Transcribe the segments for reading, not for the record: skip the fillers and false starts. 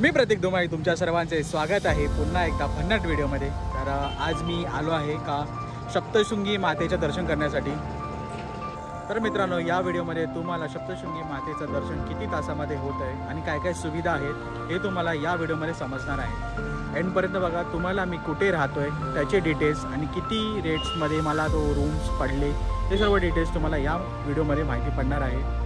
मी प्रतीक धुमाळी तुमच्या सर्वांचे स्वागत आहे पुन्हा एकदा भन्नाट व्हिडिओमध्ये। तर आज मी आलो आहे का सप्तशृंगी मातेचे दर्शन करण्यासाठी। तर मित्रांनो, या व्हिडिओमध्ये तुम्हाला सप्तशृंगी मातेचं दर्शन किती तासामध्ये होत आहे आणि काय काय सुविधा आहेत हे तुम्हाला या व्हिडिओमध्ये समजणार आहे। एंडपर्यंत बघा। तुम्हाला मी कुठे राहतोय त्याचे डिटेल्स आणि किती रेट्समध्ये मला तो रूम्स पडले ते सर्व डिटेल्स तुम्हाला या व्हिडिओमध्ये माहिती पडणार आहे।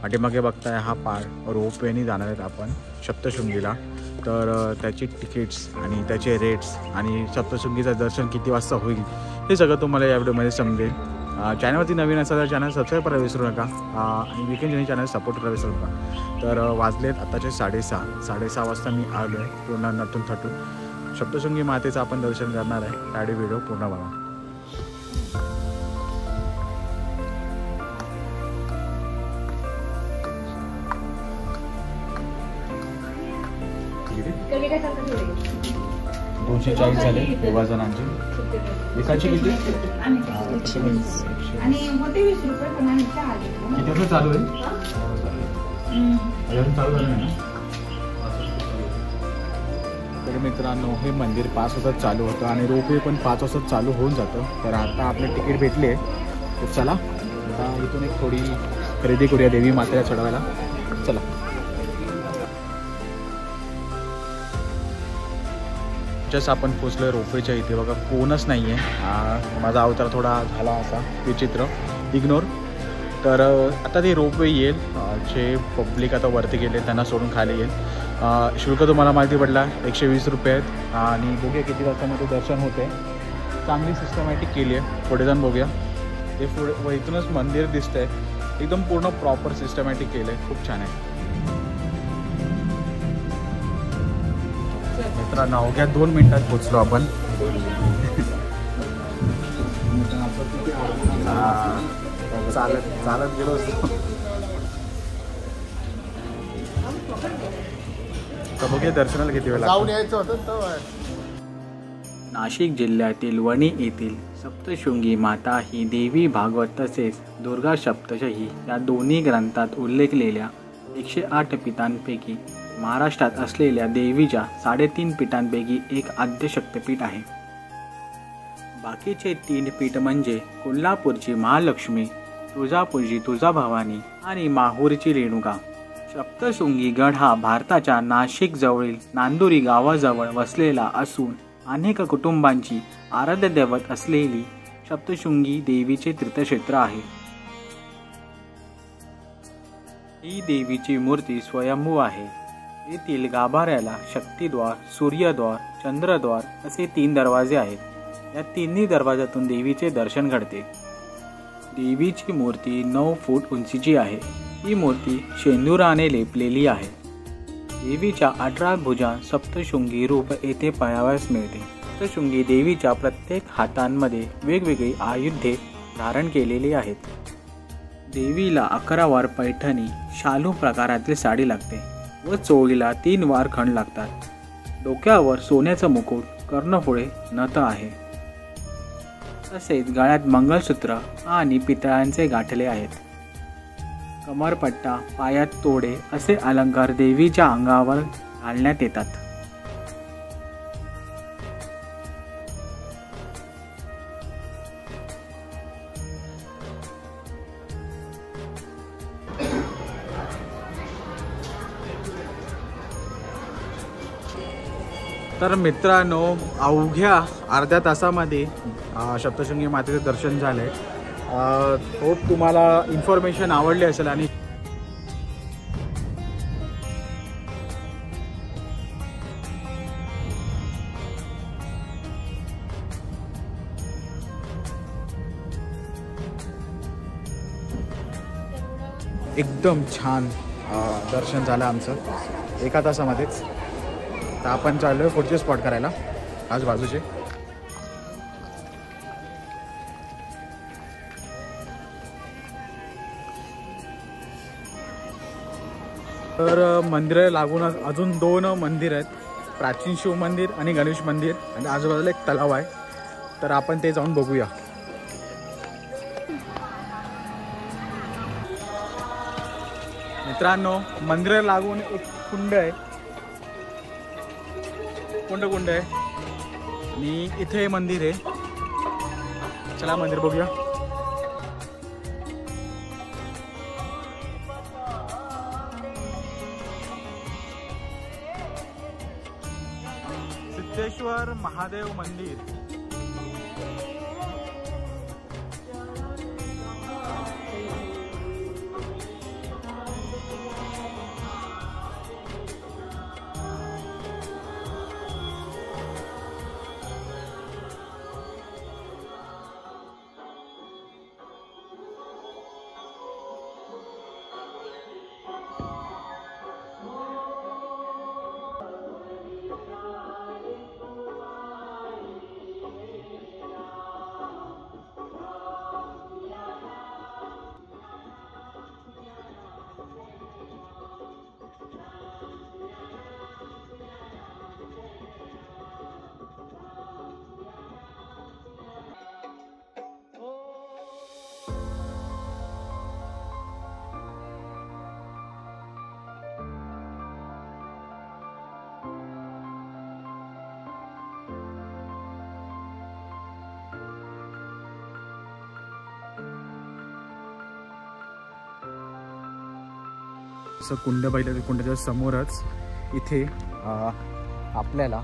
पाठीमागे बघताय हा रोपवेने जाणार आहेत आपण सप्तशृंगीला। तर त्याची तिकीट्स आणि त्याचे रेट्स आणि सप्तशृंगीचं दर्शन किती वाजता होईल हे सगळं तुम्हाला या व्हिडिओमध्ये समजेल। चॅनलवरती नवीन असाल तर चॅनल सबस्क्राईब करायला विसरू नका आणि वीकेंड जर्नी चॅनल सपोर्ट करायला विसरू नका। तर वाजलेत आताचे 6:30 वाजता मी आलो आहे पूर्ण नटून थटून। सप्तशृंगी मातेचं आपण दर्शन करणार आहे। त्यावेळी व्हिडिओ पूर्ण बघा। दोनशे 40 झाले 2 जणांचे। एकाची किती? किती वाजता चालू आहे? अजून चालू झालं नाही ना? तर मित्रांनो, हे मंदिर 5 वाजता चालू होतं आणि रोपवे पण 5 वाजता चालू होऊन जातं। तर आता आपले तिकीट भेटले तर चला आता इथून एक थोडी खरेदी करूया देवी मातेला चढवायला। चला। जस्ट आपण पोचलो रोपवेच्या इथे। बघा कोणच नाही आहे। माझा अवतार थोडा झाला असा विचित्र, इग्नोर। तर आता ते रोपवे येईल। जे पब्लिक आता वरती गेले त्यांना सोडून खाली येईल। शुल्क तुम्हाला माहिती पडला 120 रुपये आहेत आणि बघूया किती तासामध्ये दर्शन होते। चांगली सिस्टमॅटिक केली आहे। पुढे जाऊन बघूया। ते पुढे इथूनच मंदिर दिसतंय, एकदम पूर्ण प्रॉपर सिस्टमॅटिक केलं आहे। खूप छान आहे मित्रांनो। अवघ्या 2 मिनिटात पोचलो आपण। चालत गेलो असतो तर बघूया दर्शनाला किती वेळ जाऊन यायचं होतं। नाशिक जिल्ह्यातील वणी येथील सप्तशृंगी माता ही देवी भागवत तसेच दुर्गा सप्तशही या दोन्ही ग्रंथात उल्लेखलेल्या 108 पीठांपैकी महाराष्ट्रात असलेल्या देवीच्या 3.5 पीठांपैकी एक आद्य शक्तिपीठ आहे। बाकीचे 3 पीठ म्हणजे कोल्हापूरची महालक्ष्मी, तुळजापूरची तुळजाभवानी आणि माहूरची रेणुका। सप्तशृंगी गड हा भारताच्या नाशिक जवळील नांदुरी गावाजवळ वसलेला असून अनेक कुटुंबांची आराध्य दैवत असलेली सप्तशृंगी देवीचे तीर्थक्षेत्र आहे। ही देवीची मूर्ती स्वयंभू आहे। येथील गाभाऱ्याला शक्तिद्वार, सूर्यद्वार, चंद्रद्वार असे 3 दरवाजे आहेत। या तिन्ही दरवाजातून देवीचे दर्शन घडते। देवीची मूर्ती 9 फूट उंचीची आहे। ही मूर्ती शेंदुराने लेपलेली आहे। देवीच्या 18 भुजा सप्तशृंगी रूप येथे पाहावयास मिळते। सप्तशृंगी देवीच्या प्रत्येक हातांमध्ये वेगवेगळी आयुधे धारण केलेली आहेत। देवीला 11 वार पैठणी शालू प्रकारातील साडी लागते व चोळीला 3 वार खण लागतात। डोक्यावर सोन्याचं मुकुट, कर्णफुळे, नथ आहे। तसेच गळ्यात मंगळसूत्र आणि पितळांचे गाठले आहेत। कमरपट्टा, पायात तोडे असे अलंकार देवीच्या अंगावर घालण्यात येतात। तर मित्रांनो, अवघ्या अर्ध्या तासामध्ये सप्तशृंगी मातेचे दर्शन झाले. होप तुम्हाला इन्फॉर्मेशन आवडली असेल. आणि एकदम छान दर्शन झालं आमचं एका तासामध्येच. तर आपण चाललो आहे पुढचे स्पॉट करायला आजूबाजूचे. तर मंदिर लागून अजून 2 मंदिर आहेत, प्राचीन शिव मंदिर आणि गणेश मंदिर, आणि आजूबाजूला एक तलाव आहे. तर आपण ते जाऊन बघूया. मित्रांनो, मंदिर लागून एक कुंड आहे, कुंड आहे, आणि इथे मंदिर आहे. चला मंदिर बघूया. सिद्धेश्वर महादेव मंदिर. असं कुंड पाहिलं, कुंडाच्या समोरच इथे आपल्याला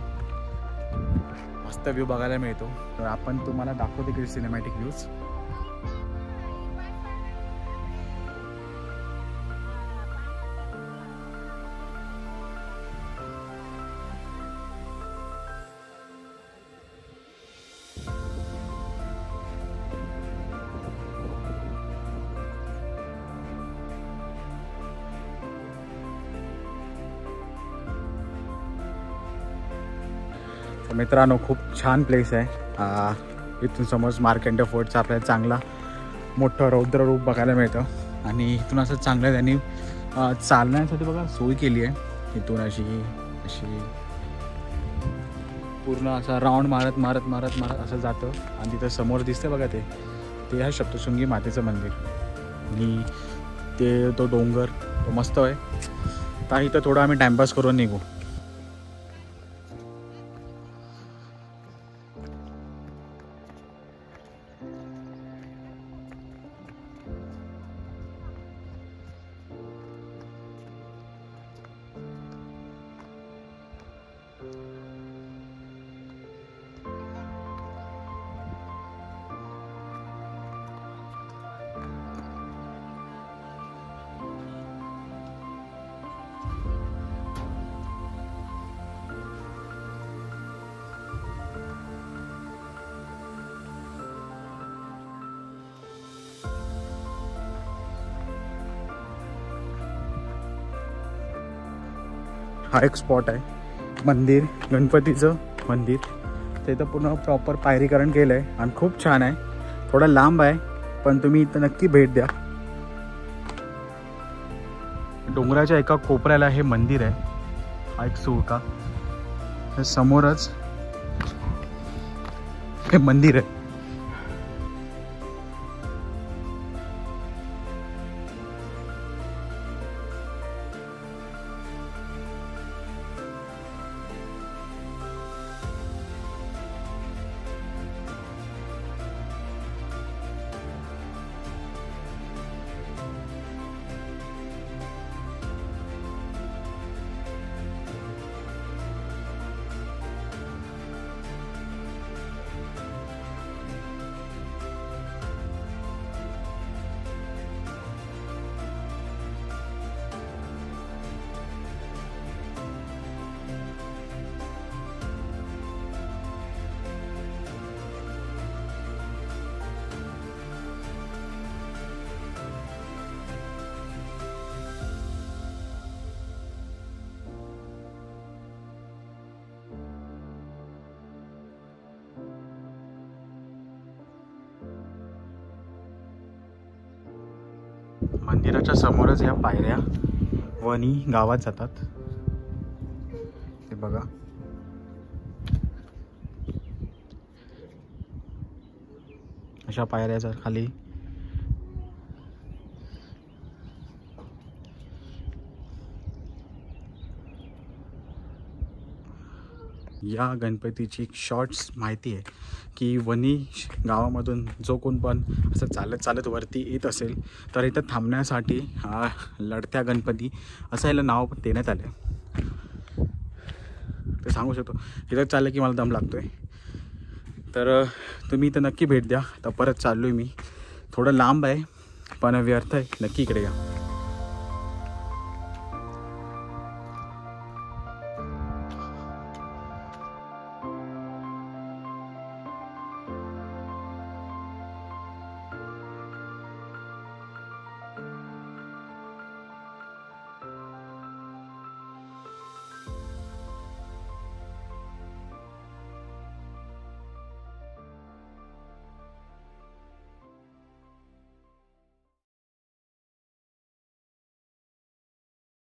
मस्त व्ह्यू बघायला मिळतो. तर आपण तुम्हाला दाखवतो की सिनेमॅटिक व्ह्यूज. मित्रांनो, खूप छान प्लेस आहे. इथून समोर मार्कंडे फोर्टचा आपल्याला चांगला मोठं रौद्र रूप बघायला मिळतं. आणि इथून असं चांगलं त्यांनी चालण्यासाठी बघा सोय केली आहे. इथून अशी पूर्ण असा राऊंड मारत असं जातं. आणि तिथं समोर दिसतं बघा, ते आहे सप्तशृंगी मातेचं मंदिर. आणि ते तो डोंगर तो मस्त आहे. तर इथं थोडं आम्ही टाइमपास करून निघू. हा एक स्पॉट आहे, मंदिर, गणपतीचं मंदिर. ते इथं पूर्ण प्रॉपर पायरीकरण केलं आहे आणि खूप छान आहे. थोडा लांब आहे, पण तुम्ही इथं नक्की भेट द्या. डोंगराच्या एका कोपऱ्याला हे मंदिर आहे. हा एक सुळका, समोरच हे मंदिर आहे. मंदिराच्या समोरच या पायऱ्या वणी गावात जातात. ते बघा, अशा पायऱ्या खाली या गणपतीची एक शॉर्ट्स माहिती आहे की वणी गावामधून जो कोण पण असं चालत चालत वरती येत असेल तर इथं थांबण्यासाठी हा लढत्या गणपती असं याला नाव देण्यात आलं. ते सांगू शकतो इथं चाललं की मला दम लागतो आहे. तर तुम्ही इथं नक्की भेट द्या. तर परत चाललो आहे मी, थोडं लांब आहे पण व्यर्थ आहे, नक्की इकडे या.